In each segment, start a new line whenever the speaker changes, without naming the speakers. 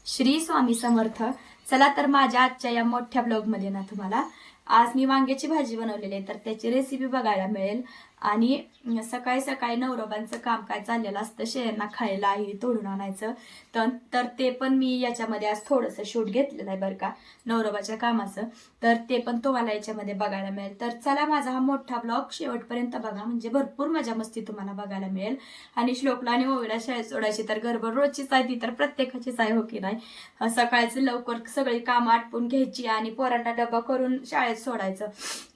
श्री स्वामी समर्थ. चला तर माझ्या आजच्या या मोठ्या ब्लॉगमध्ये ना तुम्हाला आज मी वांग्याची भाजी बनवलेली आहे तर त्याची रेसिपी बघायला मिळेल. आणि सकाळी सकाळी नवरोबांचं काम काय चाललेलं असतं, शेळ्यांना खायला आहे तोडून आणायचं. तर ते पण मी याच्यामध्ये आज थोडंसं शूट घेतलेलं आहे बरं का, नवरोबाच्या कामाचं. तर ते पण तुम्हाला याच्यामध्ये बघायला मिळेल. तर चला माझा हा मोठा ब्लॉग शेवटपर्यंत बघा, म्हणजे भरपूर मजा मस्ती तुम्हाला बघायला मिळेल. आणि श्लोकला आणि ओवीला शाळेत सोडायची तर गडबड रोजचीच आहे, ती तर प्रत्येकाचीच आहे हो की नाही. सकाळचं लवकर सगळी कामं आटपून घ्यायची आणि पोरांना डबा करून शाळेत सोडायचं,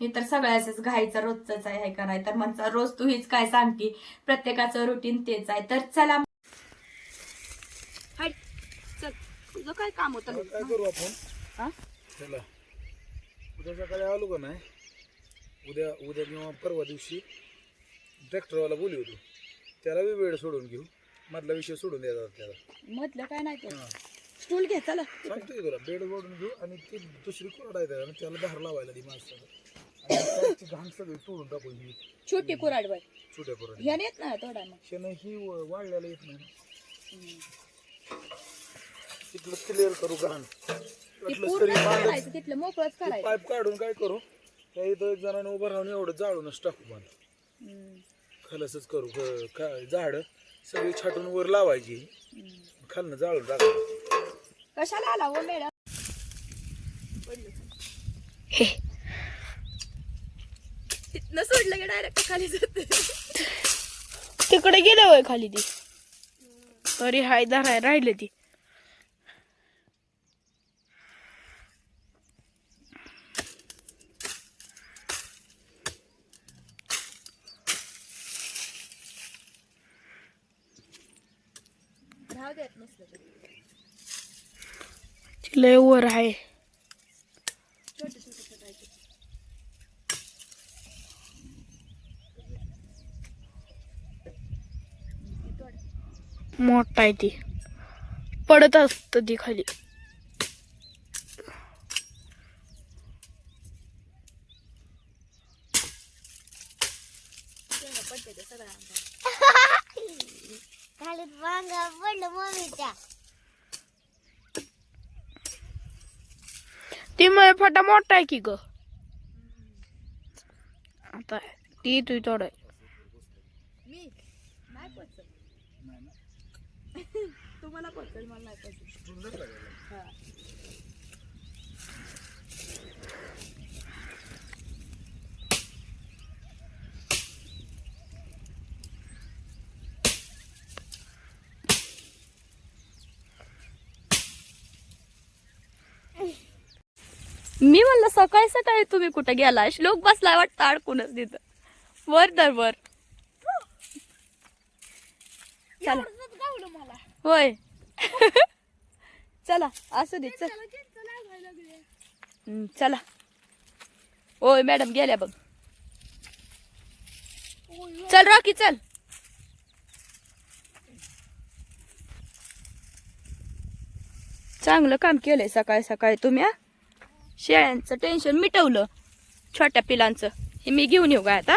हे तर सगळ्याच घाईचं रोजच आहे का नाही. तर मग रोज तू हीच काय सांगते, प्रत्येकाचं रुटीन तेच आहे. तर चला चल, तुझं काय काम होतं?
काय करू आपण? चला उद्या सकाळी आलो का नाही, उद्या किंवा परवा दिवशी ट्रॅक्टरवाला बोलू होतो, त्याला बी वेळ सोडून घेऊ. मधला विषय सोडून द्यायचा त्याला.
मधलं काय नाही तो स्टूल घे. चला
सांगतो की तुला, बेड ओढून घेऊ आणि ती दुसरी कुराड आहे त्याला, त्याला धार लावायला दी माणसाला आणि त्याची घाण सगळी तोडून टाकून ही
छोटी कुराड बाई,
छोट्या कुराड
ह्या येत ना थोडा मग
शेण ही वाढल्याला येत नाही ना. तिथलं क्लिअर करू घाण,
तिथलं मोकळच करायचं.
पाईप काढून काय करू, त्या इथं एक जणांनी उभं राहून एवढं जाळूनच टाकू मला. खलसच करू, झाड सगळी छाटून वर लावायची, खालनं जाळून टाकायचं.
कशाला आला हो मॅडम? तिथनं सोडलं की डायरेक्ट खाली जाते.
तिकडे गेलं वय खाली ती, तरी हाय धराय राहिले ती.
राहू देत नसलं तरी
लय वर आहे.
छोटे छोटे छोटायचे.
मोठा आहे ती, पडत असत ती खाली.
पडते ते सगळ्या
खाली वांगा पडलं मम्मीच्या.
ती मग फटा मोठा आहे की ग. आता ती तू तोडाय
मी नाही पोचल. तुम्हाला पोचल, मला नाही पोचल. मी म्हणलं सकाळी सकाळी तुम्ही कुठे गेला? श्लोक बसलाय वाटतं अडकूनच तिथं वर तर वर. चला होय. चला असू दे चल. चला होय मॅडम गेल्या बघ. चल रॉकी चल. चांगलं काम केलंय सकाळी सकाळी तुम्ही. शेळ्यांचं टेन्शन मिटवलं, छोट्या पिलांचं. हे मी घेऊन येऊ का आता?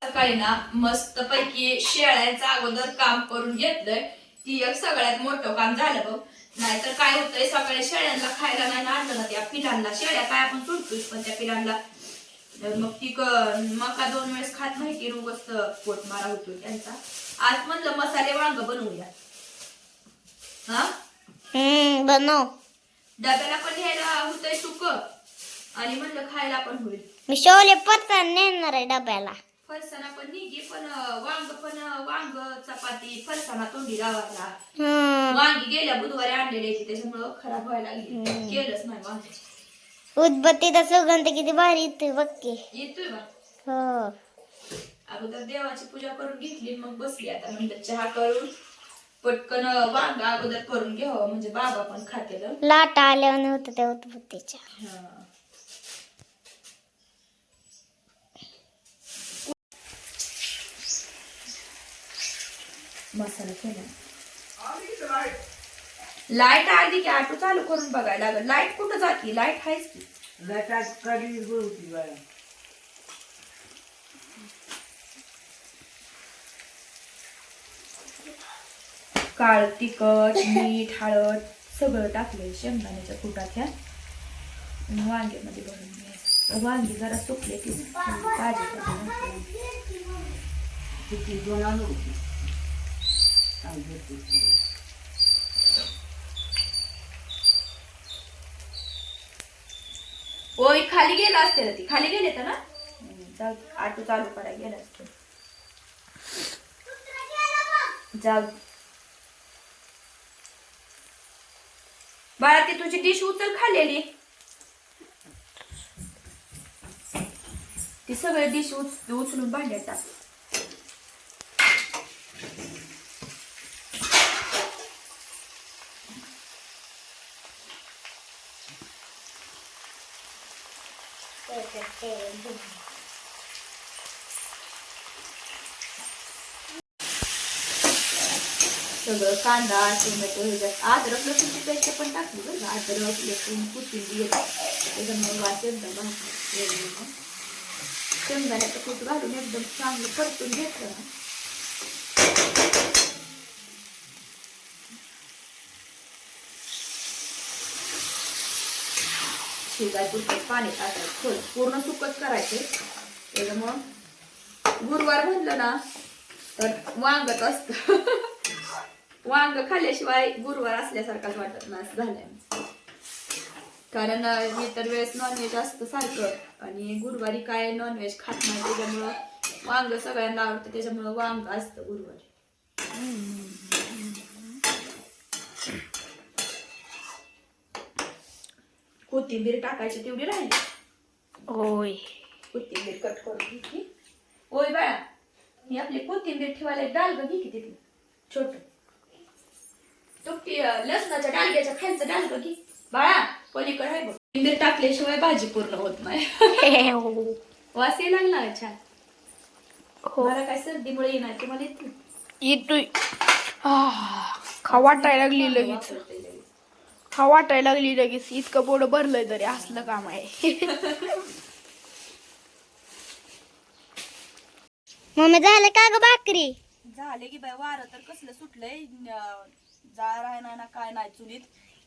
सकाळी ना मस्त पैकी शेळ्यांचं अगोदर काम करून घेतलंय. ती एक सगळ्यात मोठं काम झालं बघ. नाहीतर काय होतंय, सकाळी शेळ्यांना खायला नाही आणलं ना त्या पिलांना. शेळ्या काय आपण सोडतोय पण त्या पिलांना मग ती मका 2 वेळेस खात नाही की रोगच पोट मारा होतोय त्यांचा. आज म्हणलं मसाले वांग बनवूया. हा
बनव.
डब्याला पण घ्यायला होतंय सुक आणि म्हणलं खायला पण होईल.
मी शोले पत्ता नेणार आहे डब्याला.
फरसाणा पण निघी, पण वांग चपाती फरसाणा तोंडी लावायला. वांगी गेल्या बुधवारी आणलेली त्याच्यामुळं खराब व्हायला लागली, केलंच नाही वांग.
उदबत्तीचा सुगंध किती भारी येतोय बघ की.
येतोय बा.
हो.
अगोदर देवाची पूजा करून घेतली, मग बसली आता. म्हणलं चहा करून पटकन वांग अगोदर करून घ्यावं, म्हणजे बाबा पण खातेलं.
लाटा आल्यावर नव्हतं त्या उदबत्तीच्या.
मसाला केला. लाईट आली की ऑटो चालू करून बघायला लागल. लाईट कुठं जाती? लाईट आहेच की. काळ तिखट मीठ हळद सगळं टाकले शेंगदाण्याच्या कुटात ह्या आणि वांग्यामध्ये भरून घ्यायचं. वांगी जरा सुकले की भाजी ओय खाली गेला असते ना ती खाली गेले तर ना जाऊ ऑटो चालू करायला गेला असते जाऊ बाळा ती तुझी डिश उचल खाल्लेली ती सगळे डिश उचलून भांड्यात टाक. सगळं कांदा टोमॅटो ह्याच्यात अद्रक लसूणची पेस्ट पण टाकली बरं का. अद्रक लसूण कोथिंबीर त्याच्यामुळे वास एकदम भाजला. शेंगदाण्याचं कूट घालून एकदम चांगलं परतून घेतलं ना शिजायपुरतं पाणी टाकायचं पूर्ण सुकच करायचे. त्याच्यामुळं गुरुवार म्हणलं ना तर वांगच असतं. वांग खाल्ल्याशिवाय गुरुवार असल्यासारखाच वाटत ना असं झालंय. कारण इतर वेळेस नॉनव्हेज असतं सारखं आणि गुरुवारी काय नॉनव्हेज खात नाही त्याच्यामुळं वांग सगळ्यांना आवडतं त्याच्यामुळं वांग असतं गुरुवारी. कोथिंबीर टाकायची तेवढी राहिली.
होय
कोथिंबीर कट करून घेतली. ओय बाळा ही आपली कोथिंबीर ठेवायला डालगं घे की तिथलं छोट तुपटी लसणाच्या डालग्याच्या खालचं डालगं घे बाळा पलीकडे आहे बघ. कोथिंबीर टाकल्याशिवाय भाजी पूर्ण होत नाही. वास यायला लागला छान. मला काय सर्दीमुळे येणार तुम्हाला
येतोय खा वाटायला लागली लगेच खा वाटायला लागली लगेच इतकं पोट भरलंय तरी असलं काम आहे.
मम्मी झालं का ग भाकरी?
झाले की बाय वारं तर कसलं सुटलंय जाळ आहे ना काय नाही चुलीत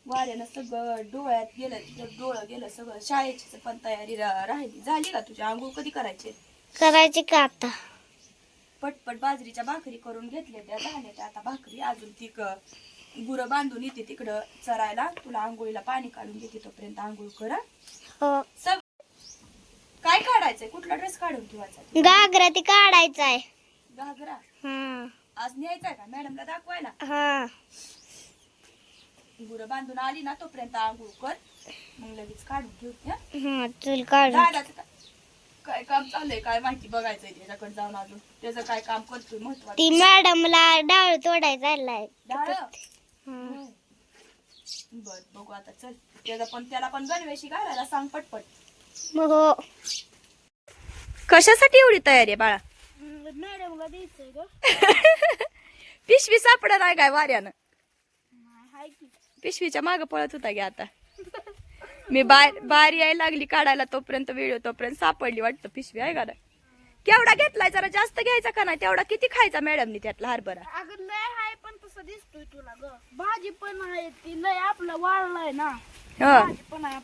वाऱ्यानं सगळं डोळ्यात गेलं डोळं गेलं सगळं. शाळेची पण तयारी राहिली. झाली का तुझी आंघोळ कधी करायची?
करायची का आता?
पटपट बाजरीच्या भाकरी करून घेतल्या त्या झाल्या त्या आता भाकरी. अजून ती गुरं बांधून येते तिकडं चरायला. तुला आंघोळीला पाणी काढून देते तोपर्यंत आंघोळ करा.
हो.
काय काढायचंय? कुठला ड्रेस काढून ठेवायचा?
घागरा ती काढायचाय.
घागरा
हा
आज न्यायचाय का मॅडमला दाखवायला?
हा
गुरं बांधून आली ना तोपर्यंत आंघोळ कर मग लगेच काढून ठेवते.
हा चूल काढ.
दादाचं काय काम चाललंय काय माहिती बघायचंय त्याच्याकडे जाऊन अजून त्याचं काय काम करतोय महत्वाचं.
ती मॅडमला डाळ तोडायचा चाललाय.
डाळ बर बघू आता चल. त्याला पण गणवेशी घालायला सांग पटपट.
हो
कशासाठी एवढी तयारी आहे बाळा?
मॅडमला द्यायचंय ग.
पिशवी सापडा नाही काय वाऱ्यानं? पिशवीच्या माग पळत होता गे आता. मी बाहेर यायला लागली काढायला तोपर्यंत व्हिडिओ तोपर्यंत सापडली वाटतं पिशवी आहे का? केवढा घेतलाय? जरा जास्त घ्यायचा का नाही? तेवढा किती खायचा मॅडमनी त्यातला हरभरा?
अगं लय आहे पण तसं दिसतोय तुला ग. भाजी पण आहे ती लय आपलं वाळलंय ना. भाजी पण आहे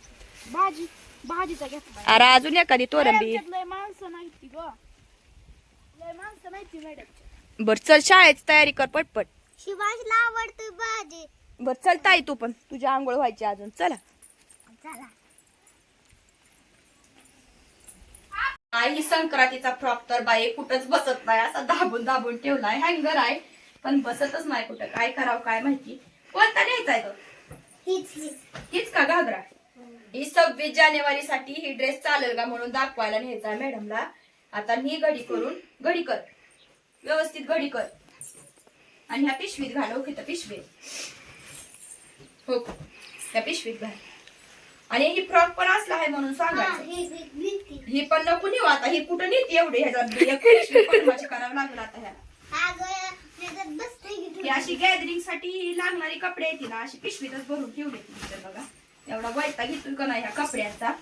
भाजीचा घेतलाय.
अरे अजून एखादी तोरंबी.
लय माणसं नाही ती ग. लय माणसं नाही ती मॅडम.
बर चल शाळेची तयारी कर पटपट.
शिवाजीला आवडते भाजी.
बर चल ताई तू पण तुझी आंघोळ व्हायची अजून. चला
चला.
ही संक्रांतीचा फ्रॉक तर बाई कुठंच बसत नाही. असा दाबून दाबून ठेवलाय. हँगर आहे पण बसतच नाही कुठं. काय करावं काय माहिती. कोणता घ्यायचाय तो? हीच का घागरा? ही 26 जानेवारी साठी ही ड्रेस चालेल का म्हणून दाखवायला न्यायचा मॅडमला. आता ही घडी कर व्यवस्थित घडी कर आणि ह्या पिशवीत घाल. हो की पिशवी हो ह्या पिशवीत घाल. आणि ही फ्रॉक पण असला आहे म्हणून सांगायचं. ही पण नको नेऊ आता. ही कुठं नेते एवढे ह्याच्यात करावं लागलं आता ह्याला. ही अशी गॅदरिंग साठी लागणारी कपडे येते ना अशी पिशवीतच भरून ठेवले. बघा एवढा वैता घेतोय का नाही ह्या कपड्यांचा.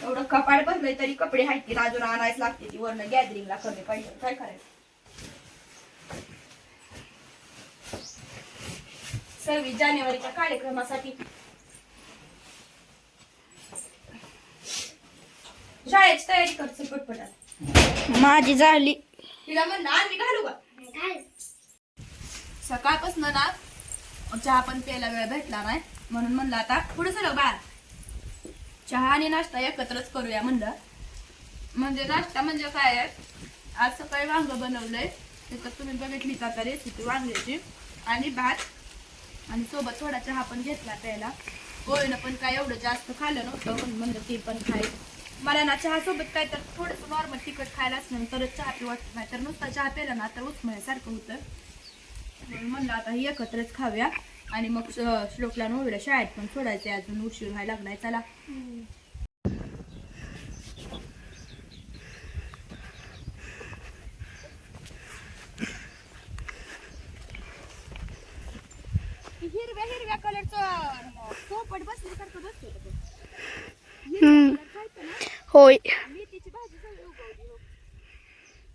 एवढं कपाट भरलंय तरी कपडे आहेत अजून आणायच लागते ती वरनं गॅदरिंगला कमी पाहिजे. काय करायचं? 26 जानेवारीच्या कार्यक्रमासाठी. शाळेची तयारी करतो पटपटात.
माझी झाली.
तिला म्हणलं आम्ही घालू का. सकाळपासून ना चहा पण प्यायला वेळ भेटला नाही म्हणून म्हणलं आता पुढे सगळं बाळ चहा आणि नाश्ता एकत्रच करूया म्हणलं. म्हणजे नाश्ता म्हणजे काय आहे, आज सकाळी वांग बनवलंय त्याच्यात तुम्ही बघितलीच आता रेसिपी वांग्याची, आणि भात आणि सोबत थोडा चहा पण घेतला प्यायला. पोळीनं पण काय एवढं जास्त खाल्लं नव्हतं म्हणून म्हणलं ते पण खाय. मला ना चहा सोबत काय तर थोडंसं नॉर्मल तिखट खायला असलं तरच चहा पी वाटत नाही, तर नुसता चहा प्यायला ना तर उचमळ्यासारखं होतं. म्हणून म्हणलं आता ही एकत्रच खाऊया. आणि मग श्लोकला नववीला शाळेत पण सोडायचे, अजून उशीर व्हायला लागलाय. चला हिरव्या हिरव्या कलरचं पोपट बसल्यासारखं बसतो.
होय.
मेथीची भाजी सगळी उगवली हो.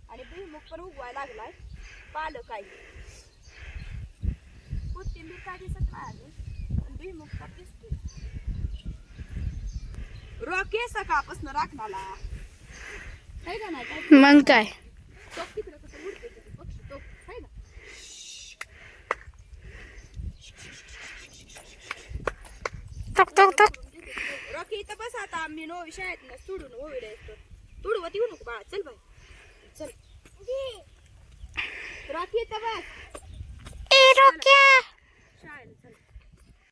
आणि भुईमुग पण उगवायला लागलाय. पालक आहे, कोथिंबीर काय दिसत नाही अजून, पण भुईमुग तर दिसतोय. रॉके सकाळपासून राखणाला आहे का नाही काय.
मग काय.
तो तिकडे कसं उडते तिथे पक्षी तो आहे ना.
टक टक टक.
रॉकी इथं बस आता, आम्ही नववी शाळेत सोडून ओविडे येतो. तुडवत येऊ नको बाळा, चल बाई चल. रॉकी इथं बस.
ए रोक्या.